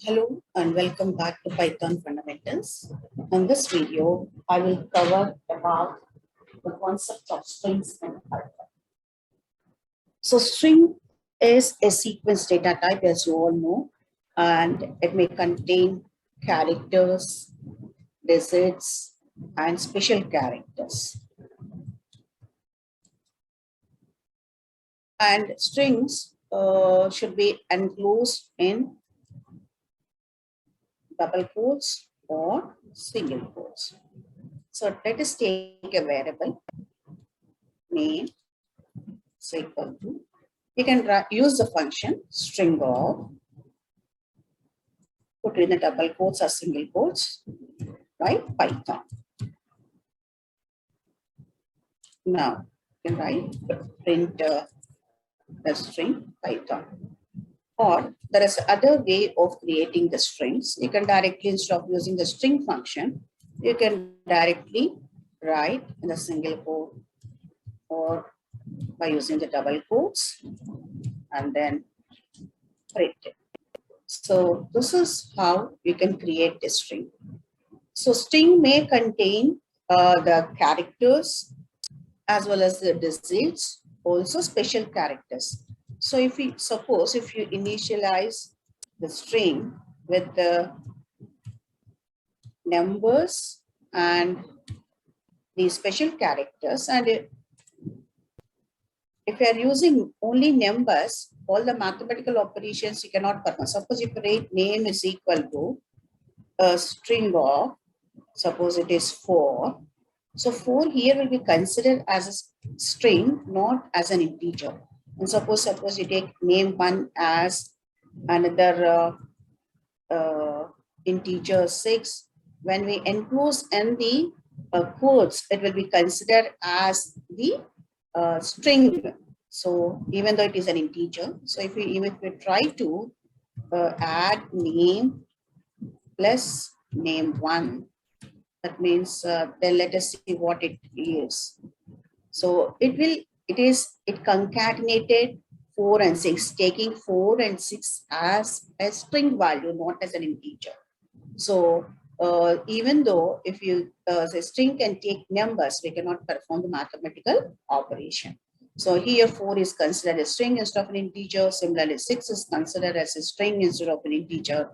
Hello and welcome back to Python Fundamentals. In this video, I will cover about the concept of strings in Python. So string is a sequence data type, as you all know, and it may contain characters, digits, and special characters. And strings should be enclosed in double quotes or single quotes. So let us take a variable name is equal to, you can use the function string of, put in the double quotes or single quotes, right? Python. Now you can write print the string Python. Or there is other way of creating the strings. You can directly, instead of using the string function, you can directly write in the single quote or by using the double quotes and then print it. So this is how you can create a string. So string may contain the characters as well as the digits, also special characters. So if you suppose if you initialize the string with the numbers and the special characters, and if you are using only numbers, all the mathematical operations you cannot perform. Suppose if you write name is equal to a string of, suppose it is 4. So 4 here will be considered as a string, not as an integer. And suppose you take name 1 as another integer 6. When we enclose in the quotes, it will be considered as the string. So even though it is an integer, so if we try to add name plus name 1, that means then let us see what it is. So it concatenated 4 and 6, taking 4 and 6 as a string value, not as an integer. So even though if you the string can take numbers, we cannot perform the mathematical operation. So here 4 is considered a string instead of an integer. Similarly, 6 is considered as a string instead of an integer.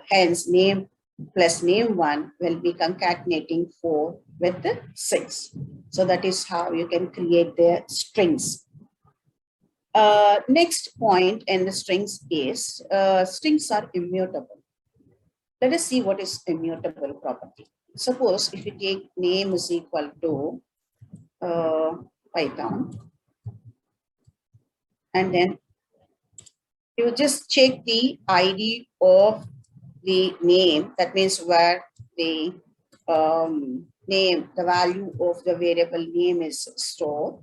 Hence, name plus name 1 will be concatenating 4 with the 6. So that is how you can create the strings. Next point in the strings is strings are immutable. Let us see what is immutable property. Suppose if you take name is equal to Python, and then you just check the ID of the name, that means where the name, the value of the variable name is stored.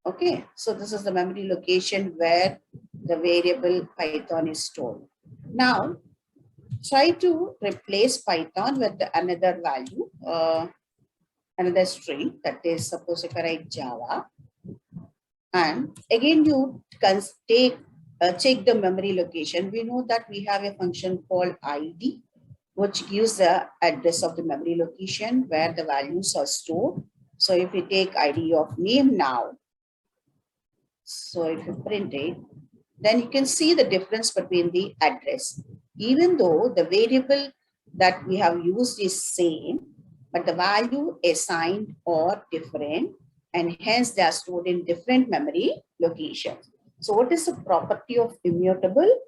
Okay, so this is the memory location where the variable Python is stored. Now, try to replace Python with another value, another string, that is, suppose if I write Java, and again you can take check the memory location. We know that we have a function called ID, which gives the address of the memory location where the values are stored. So if we take ID of name now, so if you print it, then you can see the difference between the address. Even though the variable that we have used is same, but the value assigned are different, and hence they are stored in different memory locations. So what is the property of immutable?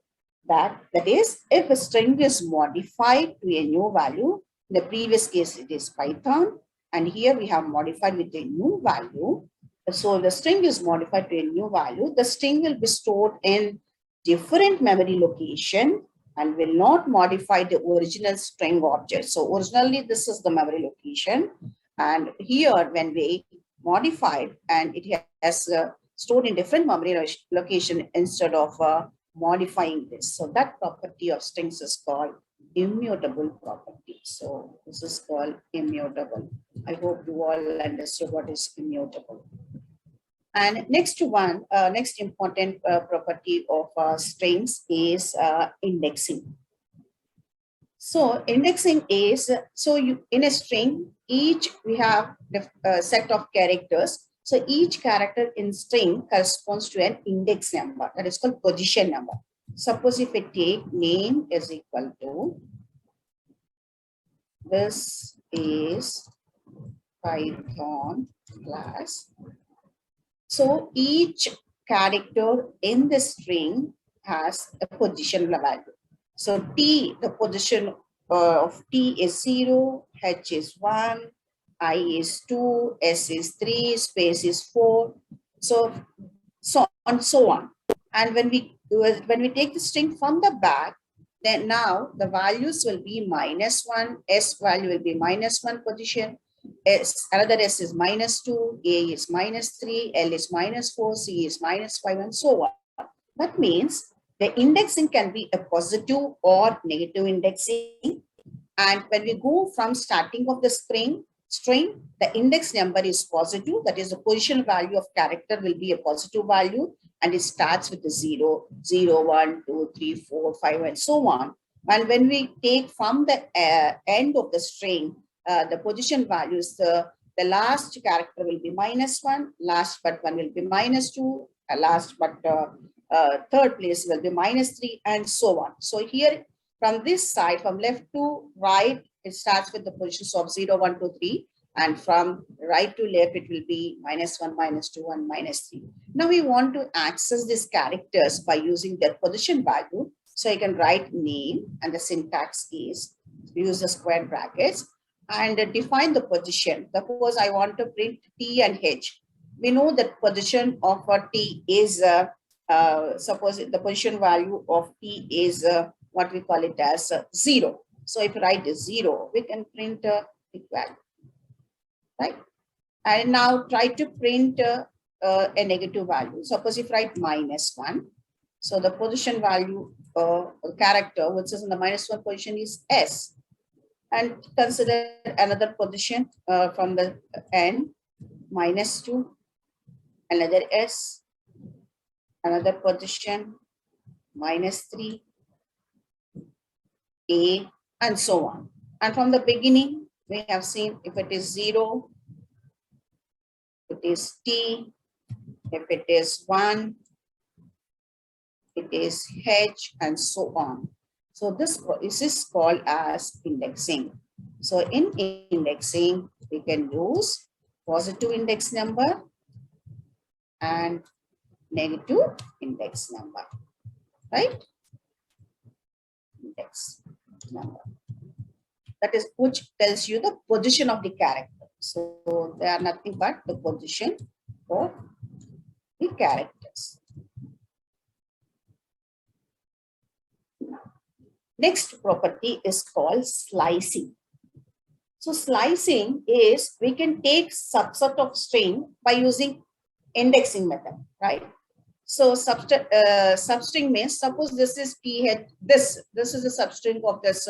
That is, if a string is modified to a new value, in the previous case it is Python, and here we have modified with a new value. So the string is modified to a new value. The string will be stored in different memory location and will not modify the original string object. So originally this is the memory location, and here when we modified and it has stored in different memory location instead of modifying this. So that property of strings is called immutable property. So this is called immutable. I hope you all understood what is immutable. And next one, next important property of strings is indexing. So indexing is, so you in a string, each we have a set of characters. So each character in string corresponds to an index number that is called position number. Suppose if I take name is equal to, this is Python class. So each character in the string has a position value. So T, the position of T is 0, H is 1, I is 2, S is 3, space is 4. So on. And when we take the string from the back, then now the values will be -1, S value will be -1 position, another S is -2, A is -3, L is -4, C is -5, and so on. That means the indexing can be a positive or negative indexing. And when we go from starting of the string, the index number is positive. That is, the position value of character will be a positive value, and it starts with the 0, 0, 1, 2, 3, 4, 5, and so on. And when we take from the end of the string, the position values, the last character will be -1, last but one will be -2, last but third place will be -3, and so on. So here, from this side, from left to right, it starts with the positions of 0, 1, 2, 3. And from right to left, it will be -1, -2, and -3. Now we want to access these characters by using their position value. So you can write name, and the syntax is use the square brackets and define the position. Suppose I want to print T and H. We know that position of a T is, suppose the position value of T is what we call it as 0. So if you write 0, we can print a value, right? And now try to print a negative value. Suppose if you write -1, so the position value character which is in the -1 position is S. And consider another position from the end, -2, another S, another position, -3, A, and so on. And from the beginning, we have seen if it is 0, it is T, if it is 1, it is H, and so on. So this is called as indexing. So in indexing, we can use positive index number and negative index number, right? Index number. That is, which tells you the position of the character. So they are nothing but the position of the characters. Next property is called slicing. So slicing is, we can take subset of string by using indexing method, right? So substring means, suppose this is th, this is a substring of this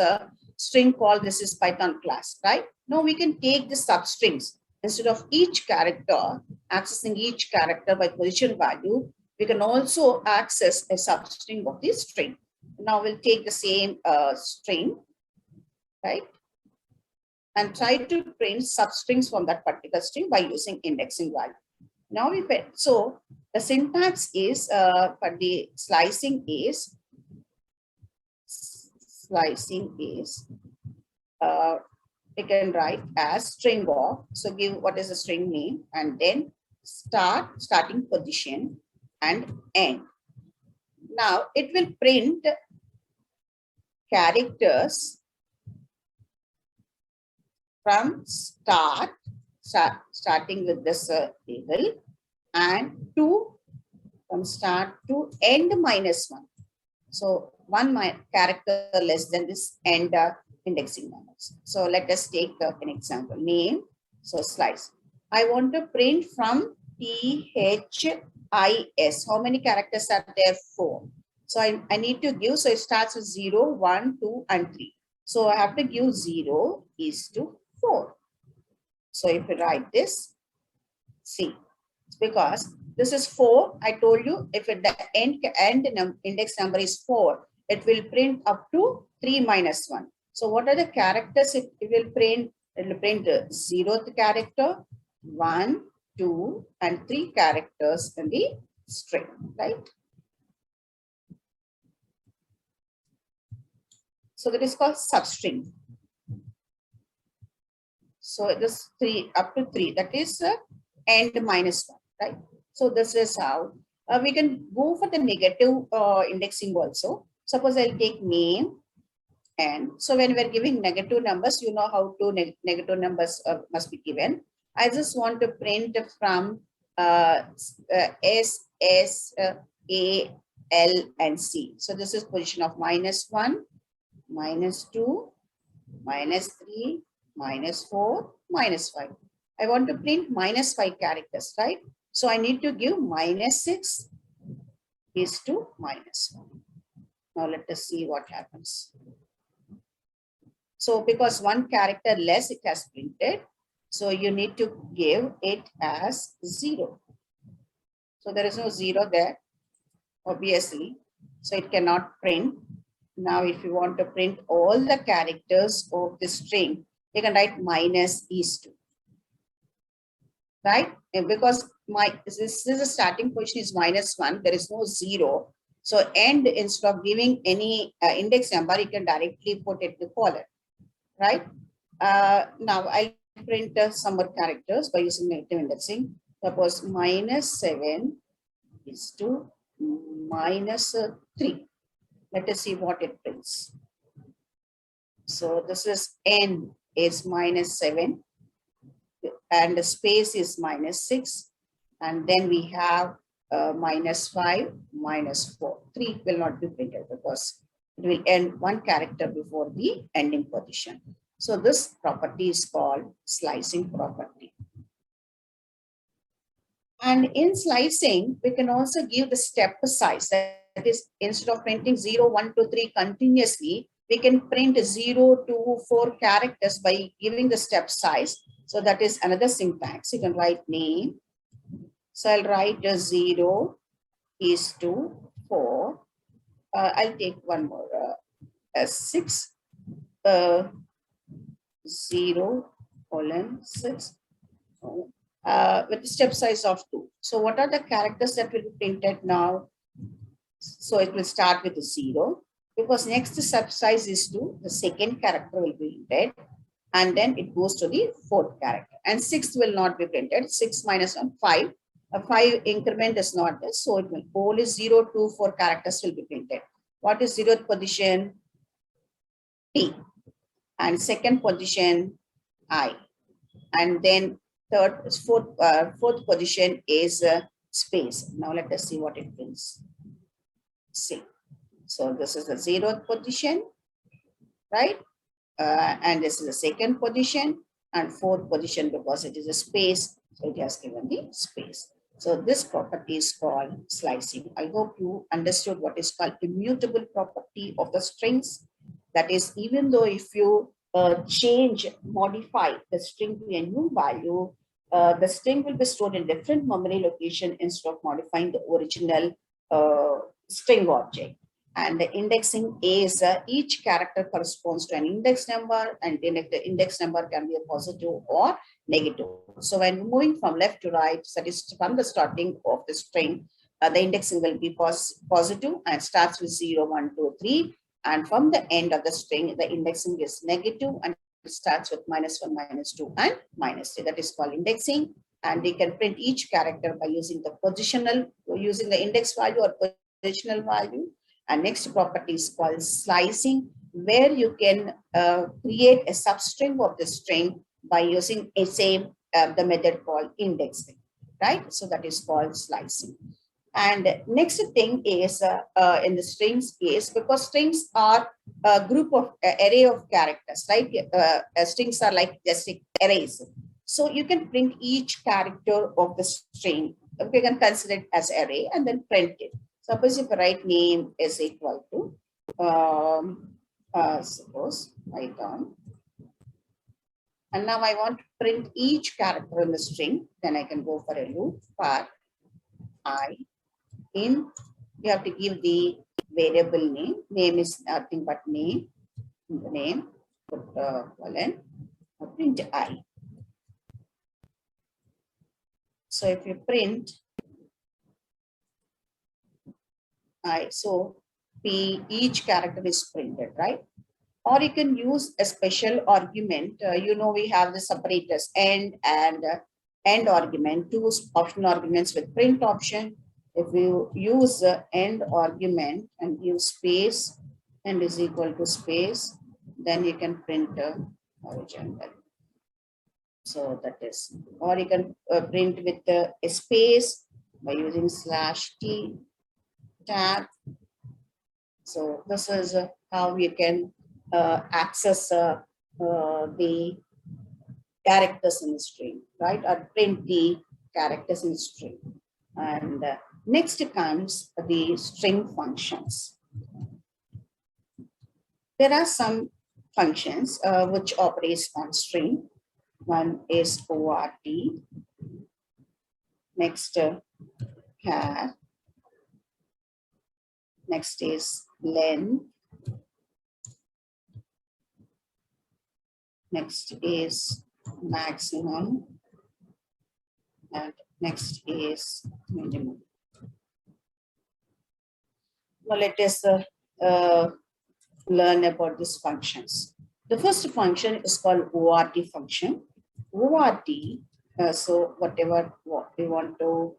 string called this is Python class, right? Now we can take the substrings. Instead of each character, accessing each character by position value, we can also access a substring of this string. Now we'll take the same string, right? And try to print substrings from that particular string by using indexing value. Now we so the syntax is for the slicing is we can write as string of, so give what is the string name and then starting position and end. Now it will print characters from starting with this label and from start to end -1. So one character less than this end indexing numbers. So let us take an example. Name, so slice. I want to print from THIS. How many characters are there? 4. So I need to give, so it starts with 0, 1, 2, and 3. So I have to give 0 is to 4. So if you write this, see, it's because This is 4. I told you if the index number is 4, it will print up to 3 minus 1. So what are the characters it will print? It will print the 0th character, 1, 2, and 3 characters in the string, right? So that is called substring. So it is 3 up to 3. That is end minus 1, right? So this is how we can go for the negative indexing also. Suppose I'll take name. And so when we're giving negative numbers, you know how to negative numbers must be given. I just want to print from S, S, A, L, and C. So this is position of -1, -2, -3, -4, -5. I want to print -5 characters, right? So I need to give -6 is to -1. Now let us see what happens. So because one character less it has printed, so you need to give it as 0. So there is no 0 there, obviously. So it cannot print. Now if you want to print all the characters of the string, you can write -is2. Right? And because this is a starting position is -1, there is no 0. So end, instead of giving any index number, you can directly put it to column. Right? Now I'll print some more characters by using negative indexing. Suppose -7 is to -3. Let us see what it prints. So this is n is -7 and the space is -6, and then we have -5, -4. 3 will not be printed because it will end one character before the ending position. So this property is called slicing property. And in slicing, we can also give the step size. That is, instead of printing 0, 1, 2, 3 continuously, we can print 0, 2, 4 characters by giving the step size. So that is another syntax. You can write name. So I'll write 0 is to 4. I'll take one more. 6, 0, colon 6. With the step size of 2. So what are the characters that will be printed now? So it will start with a 0 because next step size is 2. The second character will be printed and then it goes to the fourth character. And 6th will not be printed. 6 minus 1, 5. A 5 increment is not this. So it will only 0, 2, 4 characters will be printed. What is 0th position? T. And second position, I. And then fourth position is space. Now let us see what it means. See. So this is the 0th position, right? And this is the second position and fourth position because it is a space. So it has given the space. So this property is called slicing. I hope you understood what is called immutable property of the strings. That is, even though if you modify the string to a new value, the string will be stored in different memory location instead of modifying the original string object. And the indexing is each character corresponds to an index number, and the index number can be a positive or negative. So when moving from left to right, that is from the starting of the string, the indexing will be positive and starts with 0, 1, 2, 3. And from the end of the string, the indexing is negative and it starts with -1, -2, and -3. That is called indexing. And we can print each character by using the using the index value or positional value. And next property is called slicing, where you can create a substring of the string by using the method called indexing, right? So that is called slicing. And next thing is in the strings case, because strings are a group of array of characters, right? Strings are like just arrays. So you can print each character of the string. We can consider it as array and then print it. Suppose if I write name is equal to, suppose Python. And now I want to print each character in the string. Then I can go for a loop for I in, you have to give the variable name. Name is nothing but name, the name, put colon, print I. So if you print I, so each character is printed, right? Or you can use a special argument. We have the separators and end argument, two optional arguments with print option. If you use end argument and give space and is equal to space, then you can print origin value. So that is, or you can print with a space by using /t tab. So this is how you can access the characters in the string, right? Or print the characters in the string. And next comes the string functions. There are some functions which operates on string. One is ORT. Next, char. Next is len. Next is maximum. And next is minimum. Now let us learn about these functions. The first function is called ORT function. ORT, so whatever we want to,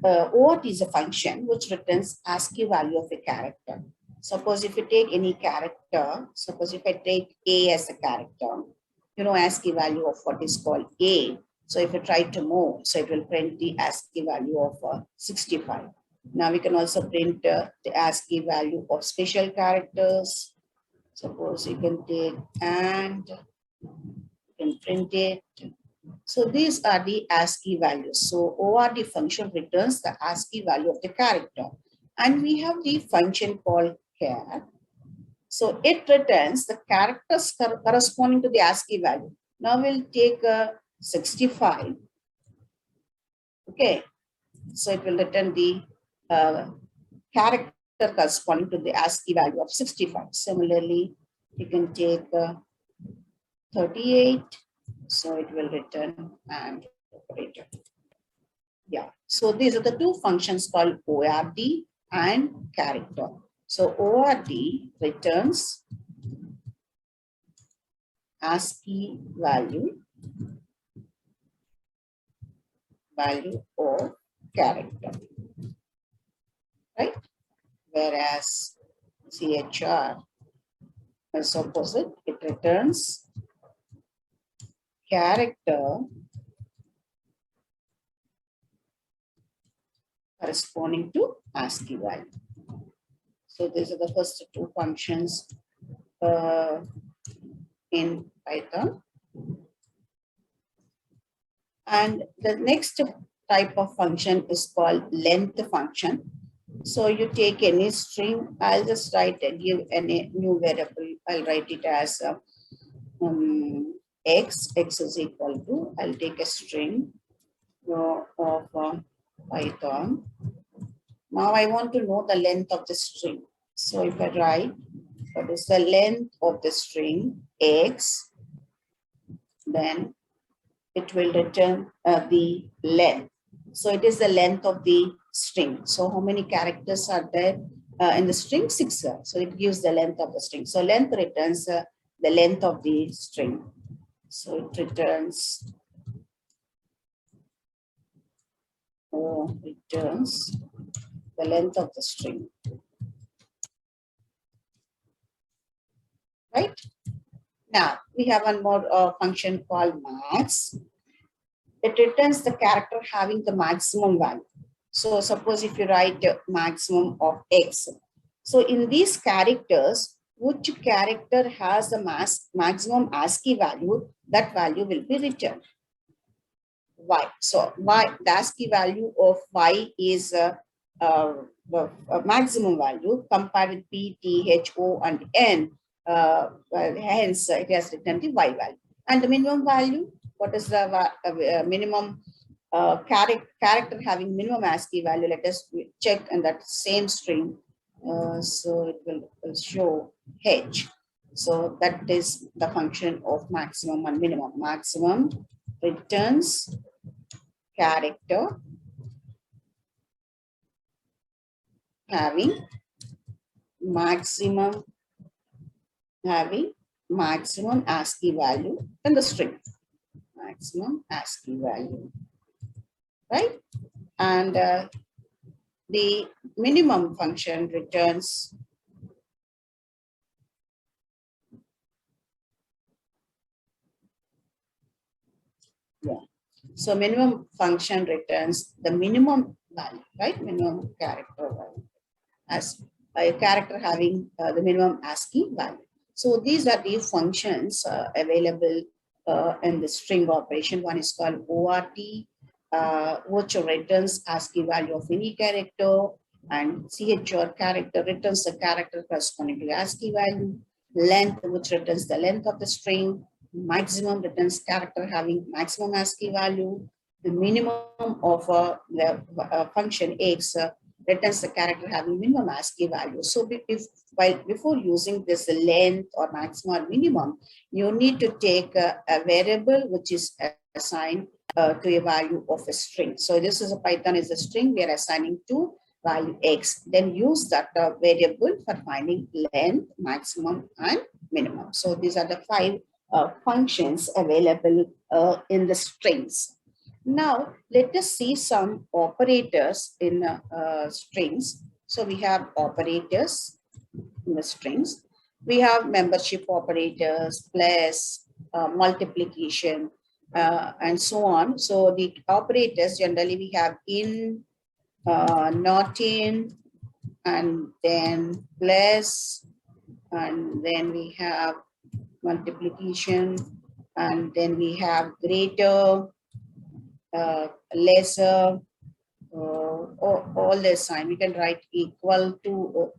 ORT is a function which returns ASCII value of a character. Suppose if you take any character, suppose if I take A as a character, ASCII value of what is called A. So if you try to move, so it will print the ASCII value of 65. Now we can also print the ASCII value of special characters. Suppose you can take and you can print it. So these are the ASCII values. So ORT function returns the ASCII value of the character. And we have the function called char. So it returns the characters corresponding to the ASCII value. Now we'll take 65. Okay. So it will return the character corresponding to the ASCII value of 65. Similarly, you can take 38. So it will return and operator. Yeah. So these are the two functions called ORT and character. So ORT returns ASCII value of character, right? Whereas CHR is opposite, it returns character corresponding to ASCII value. So these are the first two functions in Python. And the next type of function is called length function. So you take any string, I'll just write and give any new variable. I'll write it as x is equal to, I'll take a string of Python. Now I want to know the length of the string. So if I write, what is the length of the string x, then it will return the length. So it is the length of the string. So how many characters are there in the string? 6. So it gives the length of the string. So length returns the length of the string. So it returns the length of the string. Right? Now we have one more function called max. It returns the character having the maximum value. So suppose if you write maximum of x. So in these characters, which character has the maximum ASCII value, that value will be returned. Y. So y, the ASCII value of y is the maximum value compared with P, T, H, O, and N. Hence, it has returned the y value. And the minimum value, what is the minimum character having minimum ASCII value, let us check in that same string. So it will show H. So that is the function of maximum and minimum. Maximum returns character having maximum ASCII value in the string. Maximum ASCII value, right? And the minimum function returns so minimum function returns the minimum value, right? Minimum character value as a character having the minimum ASCII value. So these are the functions available in the string operation. One is called ORT, which returns ASCII value of any character, and CHR character returns the character corresponding to the ASCII value. Length, which returns the length of the string. Maximum returns character having maximum ASCII value. The minimum of the function X returns the character having minimum ASCII value. So before using this length or maximum or minimum, you need to take a variable which is assigned to a value of a string. So this is a Python is a string we are assigning to value X. Then use that variable for finding length, maximum, and minimum. So these are the 5 functions available in the strings. Now, let us see some operators in strings. So we have operators in the strings. We have membership operators, plus, multiplication, and so on. So the operators, generally we have in, not in, and then plus, and then we have multiplication, and then we have greater, lesser, all this sign. We can write equal to,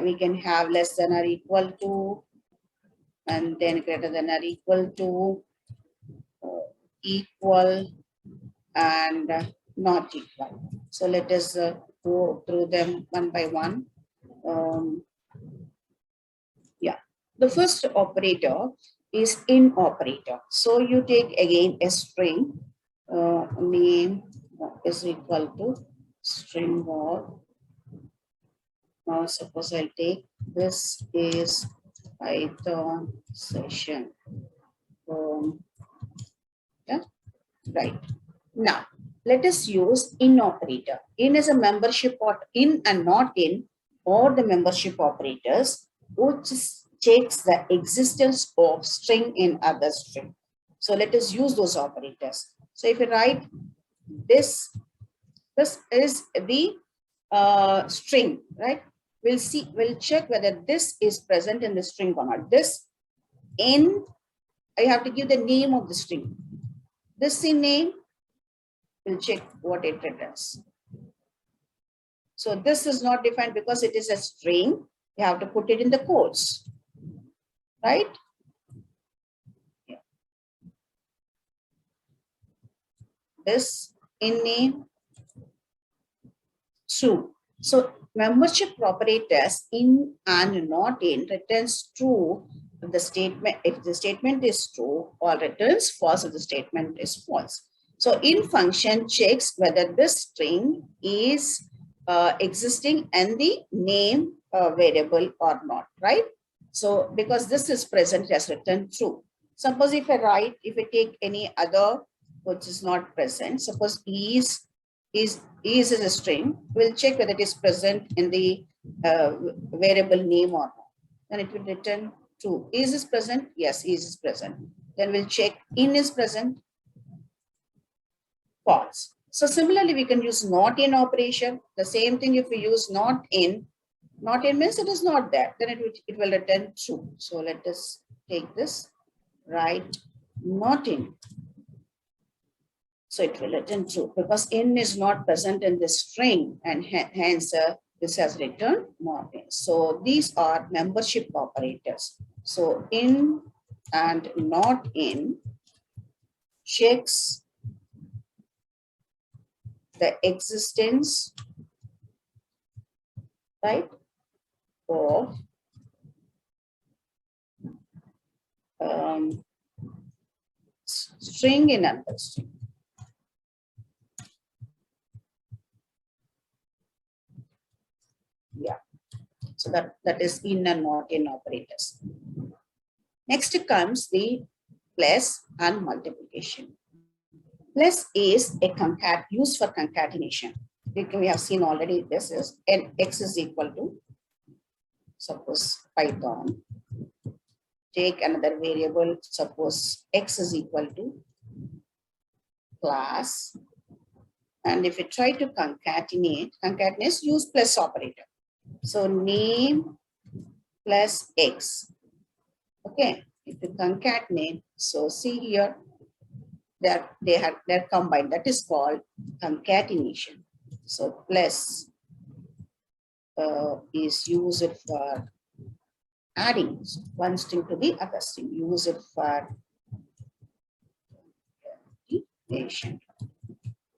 we can have less than or equal to, and then greater than or equal to, equal, and not equal. So let us go through them one by one. The first operator is in operator. So you take again a string, name is equal to string of, suppose I'll take this is Python session. Yeah, right. Now, let us use in operator. In is a membership or in and not in, or the membership operators, which checks the existence of string in other string. So let us use those operators. So if you write this is the string, right? We'll check whether this is present in the string or not. This in, I have to give the name of the string. This in name, we'll check what it returns. So this is not defined because it is a string. You have to put it in the quotes, right? Yeah. This in name, true. So membership operators in and not in returns true if the statement is true, or returns false if the statement is false. So in function checks whether this string is existing and the name variable or not, right? So because this is present, it has returned true. Suppose if I take any other which is not present, suppose is a string, we'll check whether it is present in the variable name or not. Then it will return true. Is present? Yes, is present. Then we'll check in is present, false. So similarly, we can use not in operation. The same thing if we use not in means it is not there. Then it will return true. So let us take this, write not in. So it will return true because in is not present in the string, and hence this has returned not in. So these are membership operators. So in and not in checks the existence, right, of um, string in another string. Yeah, so that is in and not in operators. Next comes the plus and multiplication. Plus is a concat used for concatenation. We have seen already this is n x is equal to, suppose Python, take another variable, suppose x is equal to class, and if you try to concatenate, use plus operator. So name plus x. Okay, if you concatenate, so see here that they're combined. That is called concatenation. So plus is used for adding one string to the other string. Use it for concatenation.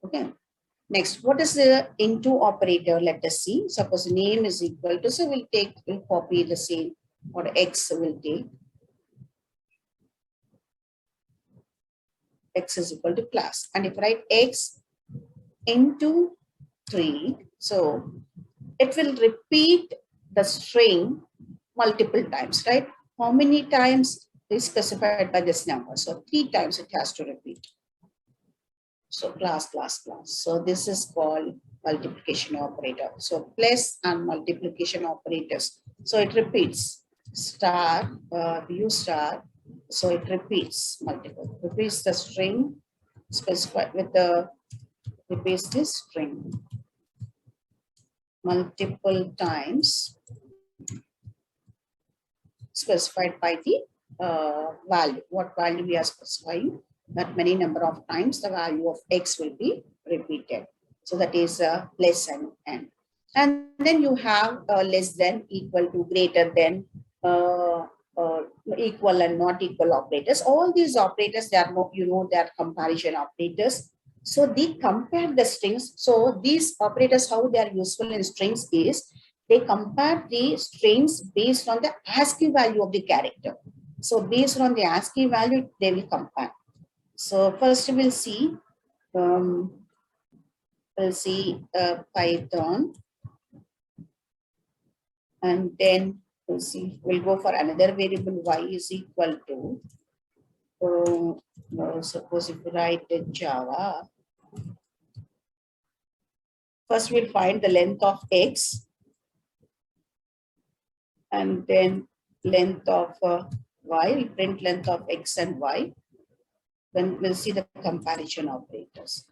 Okay. Next, what is the into operator? Let us see. Suppose name is equal to, so we'll copy the same, or x will take. X is equal to class. And if I write x into 3, so it will repeat the string multiple times, right? How many times is specified by this number? So 3 times it has to repeat. So class. So this is called multiplication operator. So plus and multiplication operators. So it repeats star, view star. So it repeats repeats the string specified with the, repeats this string multiple times specified by the value. What value we are specifying? That many number of times the value of x will be repeated. So that is less and n. And then you have less than, equal to, greater than, equal and not equal operators. All these operators, they are, they are comparison operators. So they compare the strings. So these operators, how they are useful in strings is, they compare the strings based on the ASCII value of the character. So based on the ASCII value, they will compare. So first we'll see Python, and then we'll go for another variable y is equal to, suppose if we write Java, first we'll find the length of x, and then length of y, we'll print length of x and y. Then we'll see the comparison operators.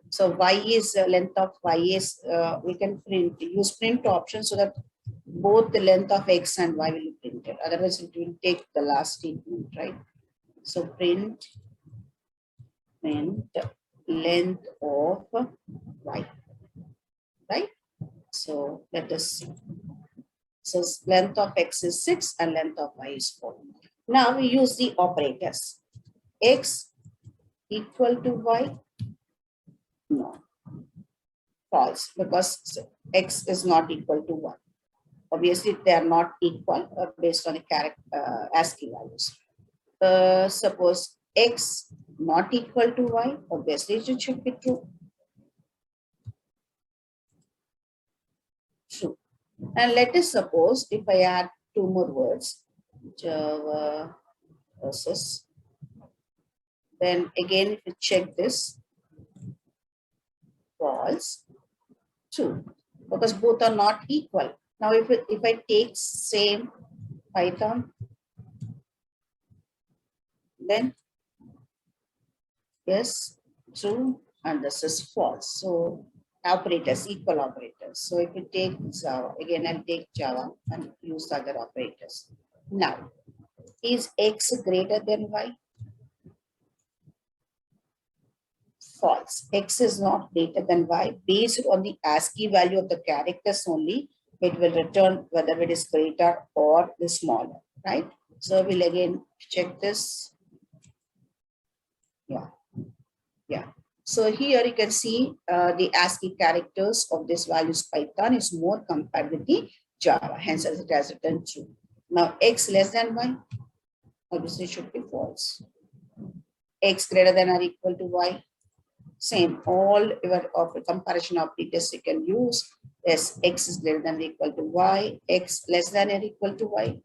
So y is length of y is, we can use print option so that both the length of x and y will be printed. Otherwise, it will take the last statement, right? So print length of y, right? So let us see. So length of x is 6 and length of y is 4. Now we use the operators. X equal to y? No. False, because x is not equal to 1. Obviously, they are not equal based on the character ASCII values. Suppose x not equal to y, obviously it should be true. True. And let us suppose if I add 2 more words, Java versus, then again if you check this, false, true, because both are not equal. Now if I take same Python, then yes, true, and this is false. So operators, equal operators. So if you take Java, again I'll take Java and use other operators. Now, is x greater than y? False. X is not greater than y. Based on the ASCII value of the characters only, it will return whether it is greater or the smaller, right? So we'll again check this. Yeah. So here you can see the ASCII characters of this values Python is more compared with the Java, hence as it has written true. Now x less than y, obviously should be false. X greater than or equal to y, same. All your of comparison operators you can use. Yes, x is greater than or equal to y, x less than or equal to y,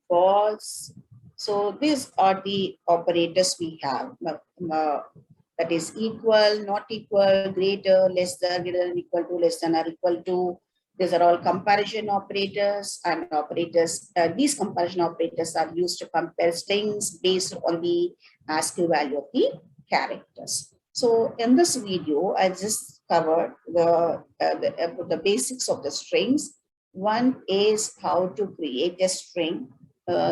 false. So these are the operators we have. That is equal, not equal, greater, less than, greater than, equal to, less than or equal to. These are all comparison operators and operators. These comparison operators are used to compare strings based on the ASCII value of the characters. So in this video, I just covered the basics of the strings. One is how to create a string.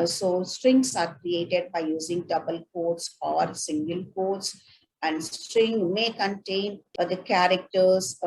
So strings are created by using double quotes or single quotes, and string may contain the characters,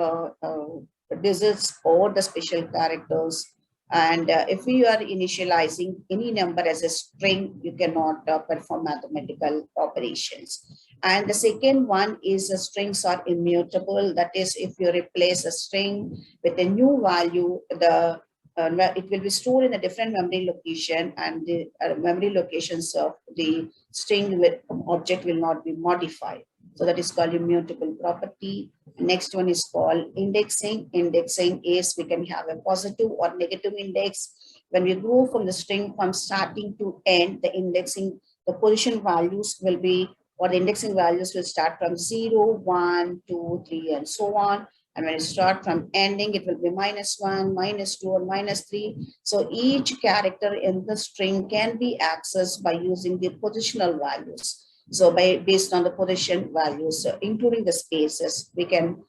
digits or the special characters. And if you are initializing any number as a string, you cannot perform mathematical operations. And the second one is strings are immutable. That is, if you replace a string with a new value, it will be stored in a different memory location, and the memory locations of the string with object will not be modified. So that is called immutable property. Next one is called indexing. Indexing is we can have a positive or negative index. When we go from the string from starting to end, the indexing, the position values will be, or the indexing values will start from 0, 1, 2, 3, and so on. And when you start from ending, it will be -1, -2, or -3. So each character in the string can be accessed by using the positional values. So based on the position values, including the spaces, we can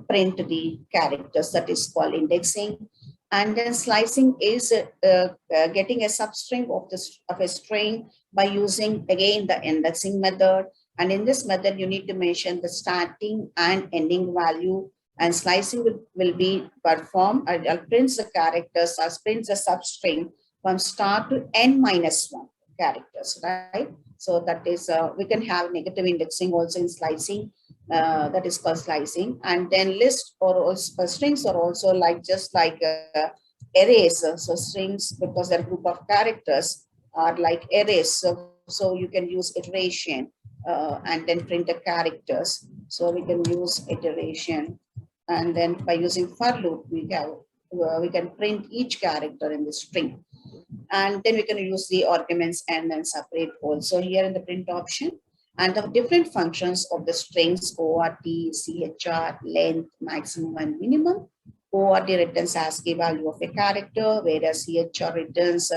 print the characters. That is called indexing. And then slicing is getting a substring of a string by using, again, the indexing method. And in this method, you need to mention the starting and ending value. And slicing will be performed. I'll print the characters, I'll print the substring from start to n minus 1 characters, right? So that is, we can have negative indexing also in slicing. That is called slicing. And then list or also, strings are also like just like arrays. So strings, because they're a group of characters, are like arrays. So you can use iteration and then print the characters. So we can use iteration. And then by using for loop, we can print each character in the string. And then we can use the arguments and then separate also here in the print option. And the different functions of the strings, ORT, CHR, length, maximum and minimum. ORT returns ASCII value of a character, whereas CHR returns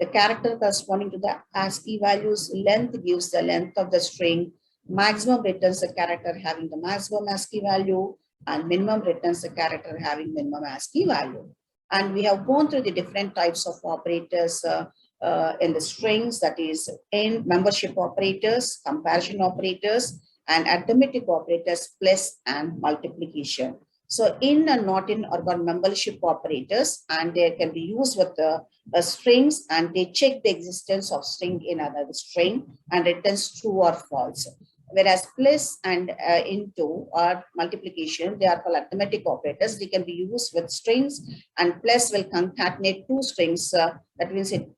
the character corresponding to the ASCII values. Length gives the length of the string. Maximum returns the character having the maximum ASCII value, and minimum returns the character having minimum ASCII value. And we have gone through the different types of operators in the strings, that is in membership operators, comparison operators, and arithmetic operators, plus and multiplication. So in and not in are called membership operators, and they can be used with the strings, and they check the existence of string in another string and returns true or false. Whereas plus and into or multiplication, they are called arithmetic operators. They can be used with strings, and plus will concatenate two strings. That means it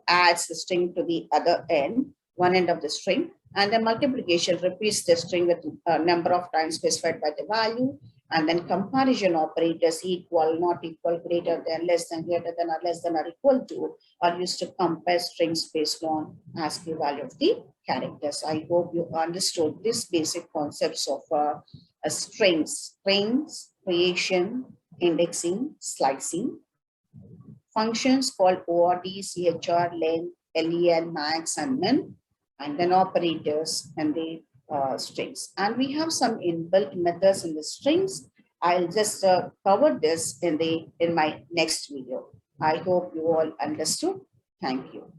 adds the string to the other end, one end of the string. And then multiplication repeats the string with a number of times specified by the value. And then comparison operators, equal, not equal, greater than, less than, greater than, or less than or equal to, are used to compare strings based on ASCII value of the characters. I hope you understood these basic concepts of strings, creation, indexing, slicing, functions called ORD, CHR, length, LEN, max, and min, and then operators and the strings. And we have some inbuilt methods in the strings. I'll just cover this in my next video. I hope you all understood. Thank you.